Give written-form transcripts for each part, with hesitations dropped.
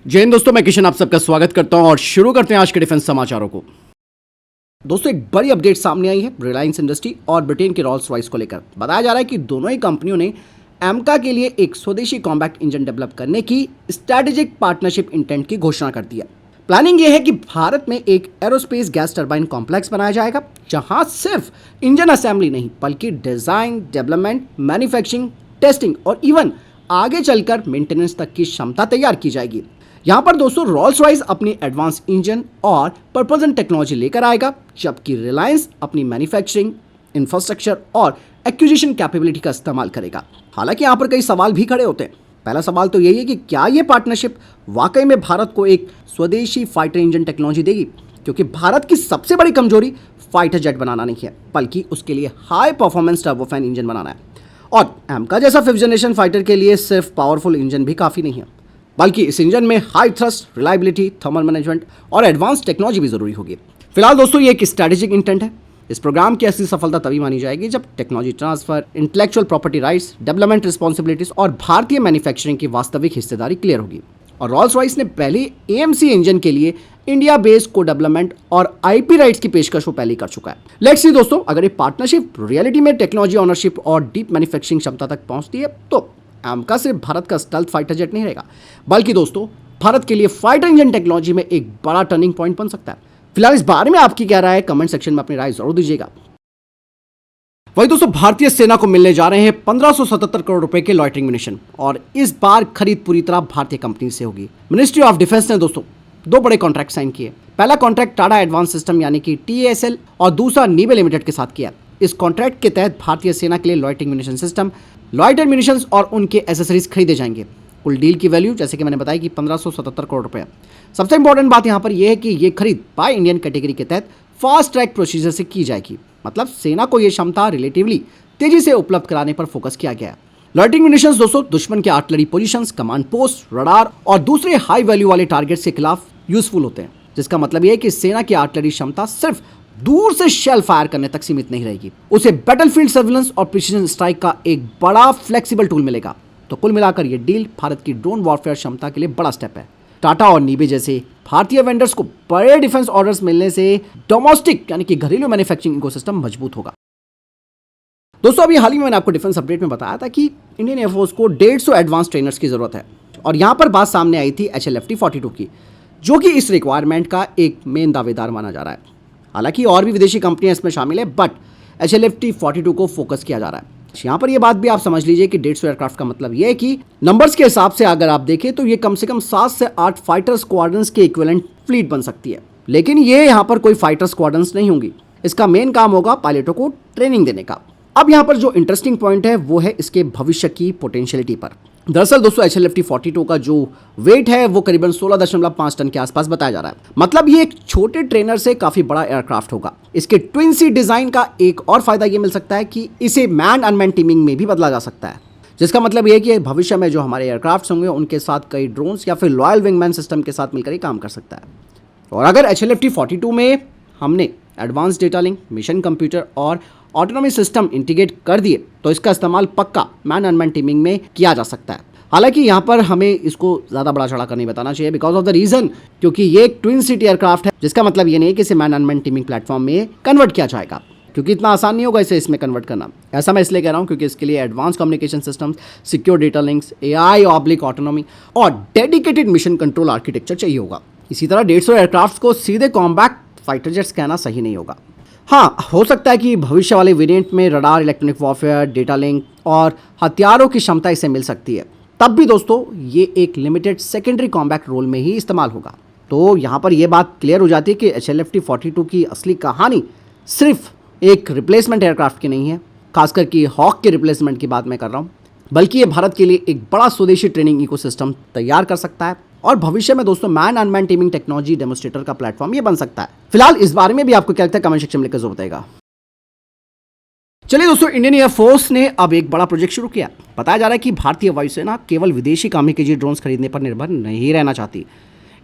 जय हिंद दोस्तों, मैं किशन आप सबका स्वागत करता हूं और शुरू करते हैं आज के डिफेंस समाचारों को। दोस्तों, एक बड़ी अपडेट सामने आई है रिलायंस इंडस्ट्री और ब्रिटेन के रॉल्स रॉयस को लेकर। बताया जा रहा है कि दोनों ही कंपनियों ने एमका के लिए एक स्वदेशी कॉम्बैट इंजन डेवलप करने की स्ट्रैटेजिक पार्टनरशिप इंटेंट की घोषणा कर दी है। प्लानिंग यह है कि भारत में एक एरोस्पेस गैस टरबाइन कॉम्प्लेक्स बनाया जाएगा, जहां सिर्फ इंजन असेंबली नहीं बल्कि डिजाइन, डेवलपमेंट, मैन्युफैक्चरिंग, टेस्टिंग और इवन आगे चलकर मेंटेनेंस तक की क्षमता तैयार की जाएगी। यहाँ पर दोस्तों रॉल्स रॉयस अपनी एडवांस इंजन और प्रपोजन टेक्नोलॉजी लेकर आएगा, जबकि रिलायंस अपनी मैन्युफैक्चरिंग, इंफ्रास्ट्रक्चर और एक्विजिशन कैपेबिलिटी का इस्तेमाल करेगा। हालांकि यहाँ पर कई सवाल भी खड़े होते हैं। पहला सवाल तो यही है कि क्या ये पार्टनरशिप वाकई में भारत को एक स्वदेशी फाइटर इंजन टेक्नोलॉजी देगी, क्योंकि भारत की सबसे बड़ी कमजोरी फाइटर जेट बनाना नहीं है, बल्कि उसके लिए हाई परफॉर्मेंस टर्बोफैन इंजन बनाना है। और एमका जैसा 5th जनरेशन फाइटर के लिए सिर्फ पावरफुल इंजन भी काफ़ी नहीं है, बल्कि इस इंजन में high thrust, reliability, thermal management और एडवांस टेक्नोलॉजी भी जरूरी होगी। फिलहाल दोस्तों ये एक स्ट्रैटेजिक इंटेंट है। इस प्रोग्राम की असली सफलता तभी मानी जाएगी जब technology transfer, intellectual property rights, development responsibilities और भारतीय मैन्युफैक्चरिंग की वास्तविक हिस्सेदारी क्लियर होगी। और रॉल्स रॉयस ने पहले एएमसी इंजन के लिए इंडिया बेस्ड को डेवलपमेंट और आईपी राइट्स की पेशकश वो पहले कर चुका है। लेट्स सी दोस्तों, अगर ये पार्टनरशिप रियलिटी में टेक्नोलॉजी ऑनरशिप और डीप मैन्युफैक्चरिंग क्षमता तक पहुंचती है तो एमका सिर्फ भारत का स्टेल्थ फाइटर जेट नहीं रहेगा, बल्कि दोस्तों भारत के लिए फाइटर इंजन टेक्नोलॉजी में एक बड़ा टर्निंग पॉइंट बन सकता है। फिलहाल इस बारे में आपकी क्या राय है, कमेंट सेक्शन में अपनी राय जरूर दीजिएगा। वही दोस्तों, भारतीय सेना को मिलने जा रहे हैं 1577 करोड़ रुपए के लॉइटरिंग म्यूनिशन, और इस बार खरीद पूरी तरह भारतीय कंपनी से होगी। मिनिस्ट्री ऑफ डिफेंस ने दोस्तों 2 बड़े कॉन्ट्रैक्ट साइन किए। पहला कॉन्ट्रैक्ट टाटा एडवांस सिस्टम यानी कि टीएएसएल और दूसरा नीवे लिमिटेड के साथ किया। इस कॉन्ट्रैक्ट के तहत भारतीय सेना के लिए loitering munition system, loiter munitions और उनके एसेसरीज खरीदे जाएंगे। कुल डील की वैल्यू जैसे कि मैंने बताया कि 1577 करोड़ रुपए। सबसे इंपॉर्टेंट बात यहाँ पर यह है कि ये खरीद बाय इंडियन कैटेगरी के तहत फास्ट ट्रैक प्रोसीजर से की जाएगी। मतलब सेना को यह क्षमता रिलेटिवली तेजी से उपलब्ध कराने पर फोकस किया गया है। लॉइटरिंग म्यूनिशंस दोस्तों दुश्मन के artillery positions, command post, radar और दूसरे हाई वैल्यू वाले टारगेट्स के खिलाफ यूजफुल होते हैं, जिसका मतलब यह है कि सेना की आर्टिलरी क्षमता सिर्फ दूर से शेल फायर करने तक सीमित नहीं रहेगी, उसे बैटलफील्ड सर्विलेंस और प्रिसीजन स्ट्राइक का एक बड़ा फ्लेक्सिबल टूल मिलेगा। तो कुल मिलाकर यह डील भारत की ड्रोन वॉरफेयर क्षमता के लिए बड़ा स्टेप है। टाटा और नीबे जैसे भारतीय वेंडर्स को बड़े डिफेंस ऑर्डर्स मिलने से डोमेस्टिक यानी कि घरेलू मैन्युफैक्चरिंग इकोसिस्टम मजबूत होगा। दोस्तों, अभी हाल ही में मैंने आपको डिफेंस अपडेट में बताया था कि इंडियन एयरफोर्स को 150 एडवांस ट्रेनर्स की जरूरत है, और यहां पर बात सामने आई थी HLFT-42 की, जो कि इस रिक्वायरमेंट का एक मेन दावेदार माना जा रहा है। हालांकि और भी विदेशी कंपनियां इसमें शामिल है, बट HLFT-42 को फोकस किया जा रहा है। यहाँ पर यह बात भी आप समझ लीजिए कि 150 एयरक्राफ्ट का मतलब यह है कि नंबर्स के हिसाब से अगर आप देखें तो ये कम से कम 7 से 8 फाइटर स्क्वाड्रंस के इक्विवेलेंट फ्लीट बन सकती है। लेकिन ये यहाँ पर कोई फाइटर स्क्वाड्रंस नहीं होंगी, इसका मेन काम होगा पायलटों को ट्रेनिंग देने का। अब यहाँ पर जो इंटरेस्टिंग पॉइंट है वो है इसके भविष्य की पोटेंशियलिटी पर। दरअसल दोस्तों HLFT-42 का जो वेट है वो करीबन 16.5 टन के आसपास बताया जा रहा है। मतलब ये एक छोटे ट्रेनर से काफी बड़ा एयरक्राफ्ट होगा। इसके ट्विन सीट डिजाइन का एक और फायदा ये मिल सकता है कि इसे मैन अनमैन टीमिंग में भी बदला जा सकता है, जिसका मतलब ये है कि भविष्य में जो हमारे एयरक्राफ्ट होंगे उनके साथ कई ड्रोन्स या फिर लॉयल विंगमैन सिस्टम के साथ मिलकर ही काम कर सकता है। और अगर HLFT-42 में हमने advance data link, mission computer और ऑटोनॉमी सिस्टम इंटीग्रेट कर दिए तो इसका इस्तेमाल पक्का मैन अनमैन टीमिंग में किया जा सकता है। हालांकि यहाँ पर हमें इसको ज़्यादा बड़ा चढ़ा कर नहीं बताना चाहिए, बिकॉज ऑफ द रीजन क्योंकि ये एक ट्विन सीट एयरक्राफ्ट है, जिसका मतलब ये नहीं है कि इसे मैन अनमैन टीमिंग प्लेटफॉर्म में कन्वर्ट किया जाएगा, क्योंकि इतना आसान नहीं होगा इसे इसमें कन्वर्ट करना। ऐसा मैं इसलिए कह रहा हूँ क्योंकि इसके लिए advance communication systems, secure data links, AI autonomy और डेडिकेटेड मिशन कंट्रोल आर्किटेक्चर चाहिए होगा। इसी तरह 150 एयरक्राफ्ट को सीधे कॉम्बैट फाइटर जेट्स कहना सही नहीं होगा। हाँ, हो सकता है कि भविष्य वाले वेरिएंट में radar, electronic warfare, data link और हथियारों की क्षमता इसे मिल सकती है। तब भी दोस्तों ये एक लिमिटेड सेकेंडरी कॉम्बैट रोल में ही इस्तेमाल होगा। तो यहाँ पर यह बात क्लियर हो जाती है कि HLFT-42 की असली कहानी सिर्फ एक रिप्लेसमेंट एयरक्राफ्ट की नहीं है, खासकर कि हॉक के रिप्लेसमेंट की बात मैं कर रहा हूँ, बल्कि ये भारत के लिए एक बड़ा स्वदेशी ट्रेनिंग इकोसिस्टम तैयार कर सकता है और भविष्य में दोस्तों man unmanned teeming technology demonstrator का प्लेटफॉर्म ये बन सकता है। फिलहाल इस बारे में भी आपको क्या लगता है, कमेंट सेक्शन में लिखकर जरूर बताइएगा। चलिए दोस्तों, इंडियन एयरफोर्स ने अब एक बड़ा प्रोजेक्ट शुरू किया। बताया जा रहा है कि भारतीय वायुसेना केवल विदेशी कामिकाज़े ड्रोन्स खरीदने पर निर्भर नहीं रहना चाहती।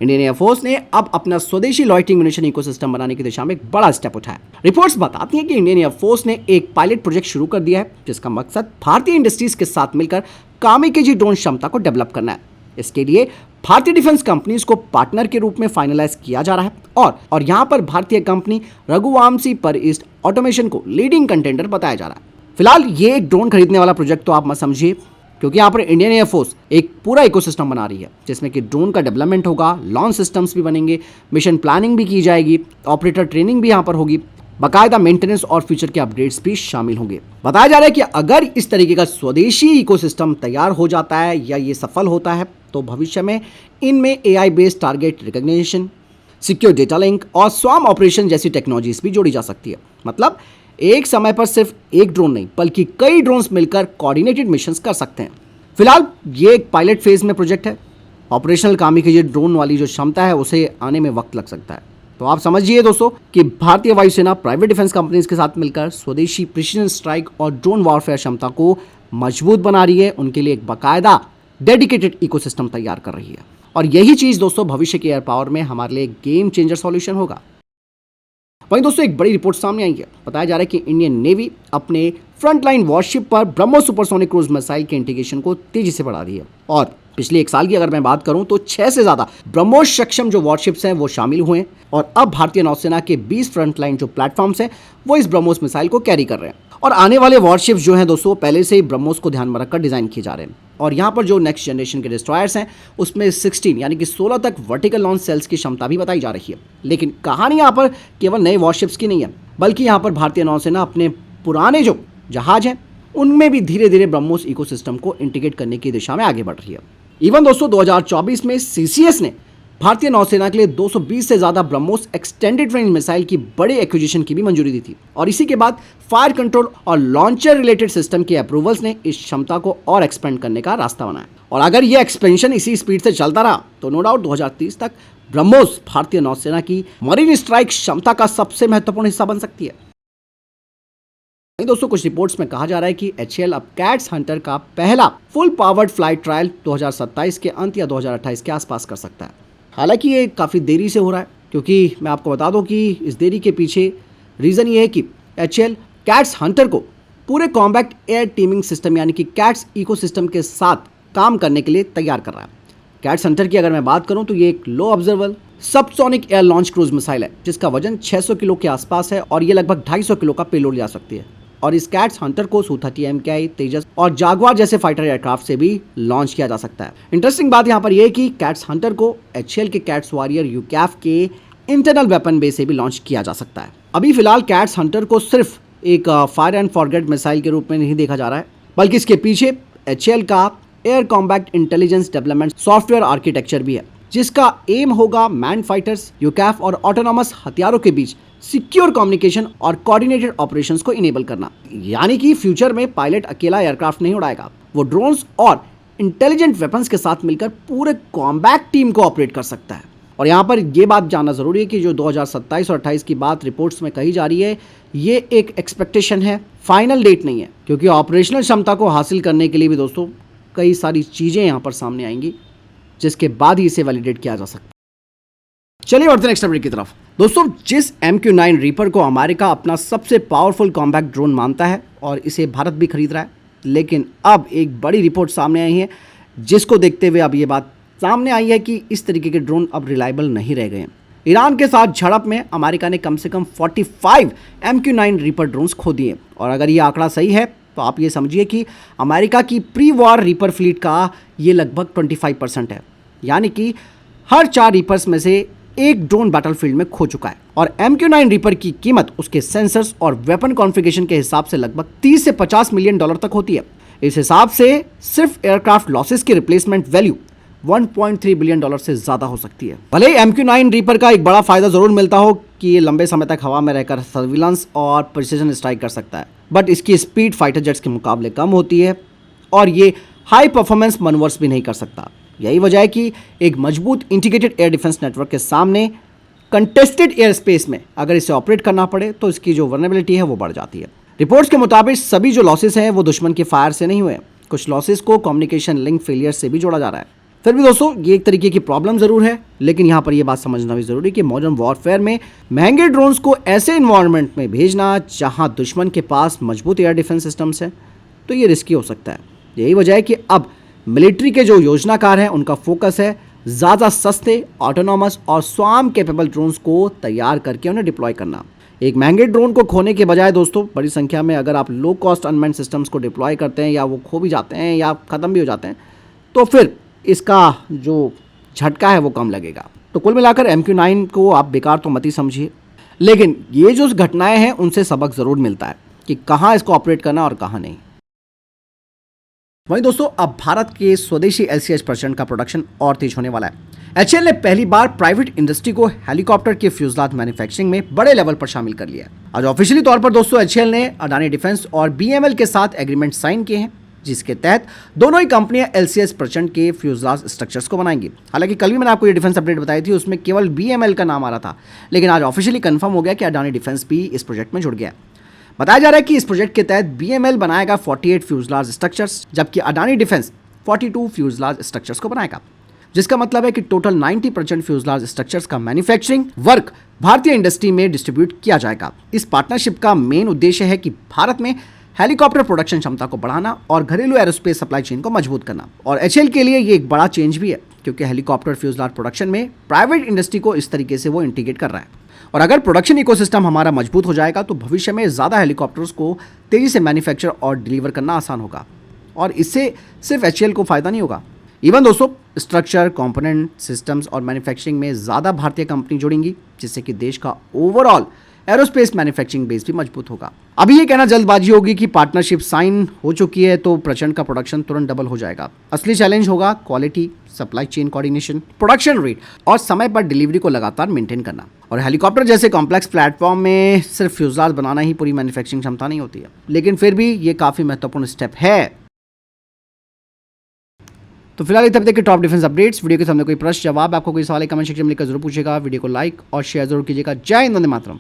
इंडियन एयरफोर्स ने अब अपना स्वदेशी लॉइटरिंग म्यूनिशन इकोसिस्टम बनाने की दिशा में एक बड़ा स्टेप उठाया। रिपोर्ट्स बताती हैं कि इंडियन एयरफोर्स ने एक पायलट प्रोजेक्ट शुरू कर दिया है, जिसका मकसद भारतीय इंडस्ट्रीज के साथ मिलकर कामिकाज़े ड्रोन क्षमता को डेवलप करना है। इसके लिए भारतीय डिफेंस कंपनीज को पार्टनर के रूप में फाइनलाइज किया जा रहा है और यहाँ पर भारतीय कंपनी रघुवंशी पर ईस्ट ऑटोमेशन को लीडिंग कंटेंडर बताया जा रहा है। फिलहाल ये एक ड्रोन खरीदने वाला प्रोजेक्ट तो आप मत समझिए, क्योंकि यहाँ पर इंडियन एयरफोर्स एक पूरा इकोसिस्टम बना रही है जिसमें कि ड्रोन का डेवलपमेंट होगा, लॉन्च सिस्टम्स भी बनेंगे, मिशन प्लानिंग भी की जाएगी, ऑपरेटर ट्रेनिंग भी यहाँ पर होगी, बाकायदा मेंटेनेंस और फ्यूचर के अपडेट्स भी शामिल होंगे। बताया जा रहा है कि अगर इस तरीके का स्वदेशी इकोसिस्टम तैयार हो जाता है या ये सफल होता है तो भविष्य में इनमें AI based target recognition, secure data link और स्वाम ऑपरेशन जैसी टेक्नोलॉजीज भी जोड़ी जा सकती है। मतलब एक समय पर सिर्फ एक ड्रोन नहीं बल्कि कई ड्रोन्स मिलकर कोऑर्डिनेटेड मिशंस कर सकते हैं। फिलहाल ये एक पायलट फेज में प्रोजेक्ट है। ऑपरेशनल काम की ड्रोन वाली जो क्षमता है उसे आने में वक्त लग सकता है। तो आप समझिए दोस्तों कि भारतीय वायुसेना प्राइवेट डिफेंस कंपनीज के साथ मिलकर स्वदेशी प्रिसीजन स्ट्राइक और ड्रोन वॉरफेयर क्षमता को मजबूत बना रही है, उनके लिए एक बाकायदा डेडिकेटेड इकोसिस्टम तैयार कर रही है। और यही चीज दोस्तों भविष्य के एयर पावर में हमारे लिए गेम चेंजर सॉल्यूशन होगा। वहीं दोस्तों एक बड़ी रिपोर्ट सामने आई है। बताया जा रहा है कि इंडियन नेवी अपने फ्रंटलाइन वॉरशिप पर ब्रह्मोस सुपरसोनिक क्रूज मिसाइल के इंटीग्रेशन को तेजी से बढ़ा रही है। और पिछले एक साल की अगर मैं बात करूं तो 6 से ज्यादा ब्रह्मोस सक्षम जो वॉरशिप्स हैं वो शामिल हुए हैं और अब भारतीय नौसेना के 20 फ्रंटलाइन जो प्लेटफॉर्म्स हैं वो इस ब्रह्मोस मिसाइल को कैरी कर रहे हैं। और आने वाले वॉरशिप्स जो हैं दोस्तों पहले से ही ब्रह्मोस को ध्यान में रखकर डिजाइन किए जा रहे हैं। और यहाँ पर जो नेक्स्ट जनरेशन के डिस्ट्रॉयर्स हैं उसमें 16 यानी कि 16 तक वर्टिकल लॉन्च सेल्स की क्षमता भी बताई जा रही है। लेकिन कहानी यहाँ पर केवल नए वॉरशिप्स की नहीं है, बल्कि यहाँ पर भारतीय नौसेना अपने पुराने जो जहाज हैं उनमें भी धीरे धीरे ब्रह्मोस इकोसिस्टम को इंटीग्रेट करने की दिशा में आगे बढ़ रही है। इवन दोस्तों 2024 में CCS ने भारतीय नौसेना के लिए 220 से ज्यादा ब्रह्मोस एक्सटेंडेड रेंज मिसाइल की बड़ी एक्विजिशन की भी मंजूरी दी थी। और इसी के बाद फायर कंट्रोल और लॉन्चर रिलेटेड सिस्टम के अप्रूवल्स ने इस क्षमता को और एक्सपेंड करने का रास्ता बनाया। और अगर यह एक्सपेंशन इसी स्पीड से चलता रहा तो नो डाउट 2030 तक ब्रह्मोस भारतीय नौसेना की मरीन स्ट्राइक क्षमता का सबसे महत्वपूर्ण हिस्सा बन सकती है। दोस्तों कुछ रिपोर्ट्स में कहा जा रहा है कि HAL अब कैट्स हंटर का पहला फुल पावर्ड फ्लाइट ट्रायल 2027 के अंत या 2028 के आसपास कर सकता है। हालांकि ये काफ़ी देरी से हो रहा है, क्योंकि मैं आपको बता दूं कि इस देरी के पीछे रीज़न ये है कि HAL कैट्स हंटर को पूरे कॉम्बैट एयर टीमिंग सिस्टम यानी कि कैट्स इकोसिस्टम के साथ काम करने के लिए तैयार कर रहा है। कैट्स हंटर की अगर मैं बात करूं तो ये एक low observable subsonic air launch cruise missile है जिसका वजन 600 किलो के आसपास है और ये लगभग 250 किलो का पेलोड ले सकती है। और इस कैट्स हंटर को Su-30 MKI, तेजस और जागवार जैसे फाइटर एयरक्राफ्ट से भी लॉन्च किया जा सकता है। इंटरेस्टिंग बात यहाँ पर यह है कि कैट्स हंटर को HAL के कैट्स वॉरियर UCAV के इंटरनल वेपन बेस से भी लॉन्च किया जा सकता है। अभी फिलहाल कैट्स हंटर को सिर्फ एक फायर एंड फॉरगेट मिसाइल के रूप में नहीं देखा जा रहा है, बल्कि इसके पीछे HAL का air combat intelligence development software architecture भी है, जिसका एम होगा मैन फाइटर्स, UCAV और ऑटोनॉमस हथियारों के बीच सिक्योर कम्युनिकेशन और कोऑर्डिनेटेड ऑपरेशंस को इनेबल करना। यानी कि फ्यूचर में पायलट अकेला एयरक्राफ्ट नहीं उड़ाएगा, वो ड्रोन्स और इंटेलिजेंट वेपन्स के साथ मिलकर पूरे कॉम्बैट टीम को ऑपरेट कर सकता है। और यहाँ पर यह बात जानना जरूरी है कि जो 2027 और 28 की बात रिपोर्ट्स में कही जा रही है ये एक एक्सपेक्टेशन है, फाइनल डेट नहीं है, क्योंकि ऑपरेशनल क्षमता को हासिल करने के लिए भी दोस्तों कई सारी चीज़ें यहाँ पर सामने आएंगी जिसके बाद ही इसे वैलिडेट किया जा सकता है। चलिए बढ़ते हैं नेक्स्ट अपडेट की तरफ। दोस्तों जिस MQ-9 रीपर को अमेरिका अपना सबसे पावरफुल कॉम्बैट ड्रोन मानता है और इसे भारत भी खरीद रहा है, लेकिन अब एक बड़ी रिपोर्ट सामने आई है जिसको देखते हुए अब ये बात सामने आई है कि इस तरीके के ड्रोन अब रिलायबल नहीं रह गए हैं। ईरान के साथ झड़प में अमेरिका ने कम से कम 45 MQ-9 रीपर ड्रोन्स खो दिए। और अगर ये आंकड़ा सही है तो आप ये समझिए कि अमेरिका की प्री वॉर रीपर फ्लीट का ये लगभग 25% है, यानी कि हर 4 रीपर्स में से एक ड्रोन बैटलफील्ड में खो चुका है। और MQ-9 रीपर की कीमत उसके सेंसर्स और वेपन कॉन्फ़िगरेशन के हिसाब से लगभग 30 से 50 मिलियन डॉलर तक होती है। इस हिसाब से सिर्फ एयरक्राफ्ट लॉसेस की रिप्लेसमेंट वैल्यू 1.3 बिलियन डॉलर से ज्यादा हो सकती है। भले ही MQ-9 रीपर का एक बड़ा फायदा जरूर मिलता हो कि ये लंबे समय तक हवा में रहकर सर्विलांस और प्रिसीजन स्ट्राइक कर सकता है, बट इसकी स्पीड फाइटर जेट्स के मुकाबले कम होती है और ये हाई परफॉर्मेंस मनवर्स भी नहीं कर सकता। यही वजह है कि एक मजबूत इंटीग्रेटेड एयर डिफेंस नेटवर्क के सामने कंटेस्टेड एयर स्पेस में अगर इसे ऑपरेट करना पड़े तो इसकी जो वल्नरेबिलिटी है वो बढ़ जाती है। रिपोर्ट्स के मुताबिक सभी जो लॉसेस हैं वो दुश्मन के फायर से नहीं हुए, कुछ लॉसेस को कम्युनिकेशन लिंक फेलियर से भी जोड़ा जा रहा है। फिर भी दोस्तों ये एक तरीके की प्रॉब्लम जरूर है, लेकिन यहाँ पर यह बात समझना भी जरूरी है कि मॉडर्न वॉरफेयर में महंगे ड्रोन्स को ऐसे इन्वायरमेंट में भेजना जहाँ दुश्मन के पास मजबूत एयर डिफेंस सिस्टम्स हैं तो ये रिस्की हो सकता है। यही वजह है कि अब मिलिट्री के जो योजनाकार हैं उनका फोकस है ज़्यादा सस्ते, ऑटोनॉमस और स्वाम कैपेबल ड्रोन्स को तैयार करके उन्हें डिप्लॉय करना। एक महंगे ड्रोन को खोने के बजाय दोस्तों बड़ी संख्या में अगर आप लो कॉस्ट अनमैन्ड सिस्टम्स को डिप्लॉय करते हैं या वो खो भी जाते हैं या ख़त्म भी हो जाते हैं तो फिर इसका जो झटका है वो कम लगेगा। तो कुल मिलाकर MQ-9 को आप बेकार तो मत ही समझिए, लेकिन ये जो घटनाएं हैं उनसे सबक ज़रूर मिलता है कि कहाँ इसको ऑपरेट करना और कहाँ नहीं। वहीं दोस्तों अब भारत के स्वदेशी LCH प्रचंड का प्रोडक्शन और तेज होने वाला है। HAL ने पहली बार प्राइवेट इंडस्ट्री को हेलीकॉप्टर के फ्यूजलाज मैन्युफैक्चरिंग में बड़े लेवल पर शामिल कर लिया है। आज ऑफिशियली तौर पर दोस्तों HAL ने अडानी डिफेंस और BML के साथ एग्रीमेंट साइन किए हैं, जिसके तहत दोनों ही कंपनियां LCH प्रचंड के फ्यूजलाज स्ट्रक्चर्स को बनाएंगी। हालांकि कल भी मैंने आपको ये डिफेंस अपडेट बताई थी, उसमें केवल BML का नाम आ रहा था, लेकिन आज ऑफिशियली कंफर्म हो गया कि अडानी डिफेंस भी इस प्रोजेक्ट में जुड़ गया है। बताया जा रहा है कि इस प्रोजेक्ट के तहत BML बनाएगा 48 फ्यूजलाज स्ट्रक्चर्स, जबकि अडानी डिफेंस 42 फ्यूजलाज स्ट्रक्चर्स को बनाएगा, जिसका मतलब है कि टोटल 90% फ्यूजलाज स्ट्रक्चर्स का मैन्युफैक्चरिंग वर्क भारतीय इंडस्ट्री में डिस्ट्रीब्यूट किया जाएगा। इस पार्टनरशिप का मेन उद्देश्य है कि भारत में हेलीकॉप्टर प्रोडक्शन क्षमता को बढ़ाना और घरेलू एरोस्पेस सप्लाई चेन को मजबूत करना। और HAL के लिए ये एक बड़ा चेंज भी है, क्योंकि हेलीकॉप्टर फ्यूजलाज प्रोडक्शन में प्राइवेट इंडस्ट्री को इस तरीके से वो इंटीग्रेट कर रहा है। और अगर प्रोडक्शन इकोसिस्टम हमारा मजबूत हो जाएगा तो भविष्य में ज़्यादा हेलीकॉप्टर्स को तेज़ी से मैन्युफैक्चर और डिलीवर करना आसान होगा। और इससे सिर्फ HAL को फ़ायदा नहीं होगा, इवन दोस्तों स्ट्रक्चर, कंपोनेंट, सिस्टम्स और मैन्युफैक्चरिंग में ज़्यादा भारतीय कंपनी जुड़ेंगी, जिससे कि देश का ओवरऑल एरोस्पेस मैन्युफैक्चरिंग बेस भी मजबूत होगा। अभी ये कहना जल्दबाजी होगी कि पार्टनरशिप साइन हो चुकी है तो प्रचंड का प्रोडक्शन तुरंत डबल हो जाएगा। असली चैलेंज होगा quality, supply chain coordination, production rate और समय पर डिलीवरी को लगातार मेंटेन करना। और हेलीकॉप्टर जैसे कॉम्प्लेक्स प्लेटफॉर्म में सिर्फ फ्यूजलाज बनाना ही पूरी मैन्युफैक्चरिंग क्षमता नहीं होती है, लेकिन फिर भी ये काफ़ी महत्वपूर्ण स्टेप है। तो फिलहाल तब तक के टॉप डिफेंस अपडेट्स। वीडियो के सामने कोई प्रश्न, जवाब, आपको कोई सवाल कमेंट सेक्शन में लिखकर जरूर पूछेगा। वीडियो को लाइक और शेयर जरूर कीजिएगा। जय हिंद, वंदे मातरम।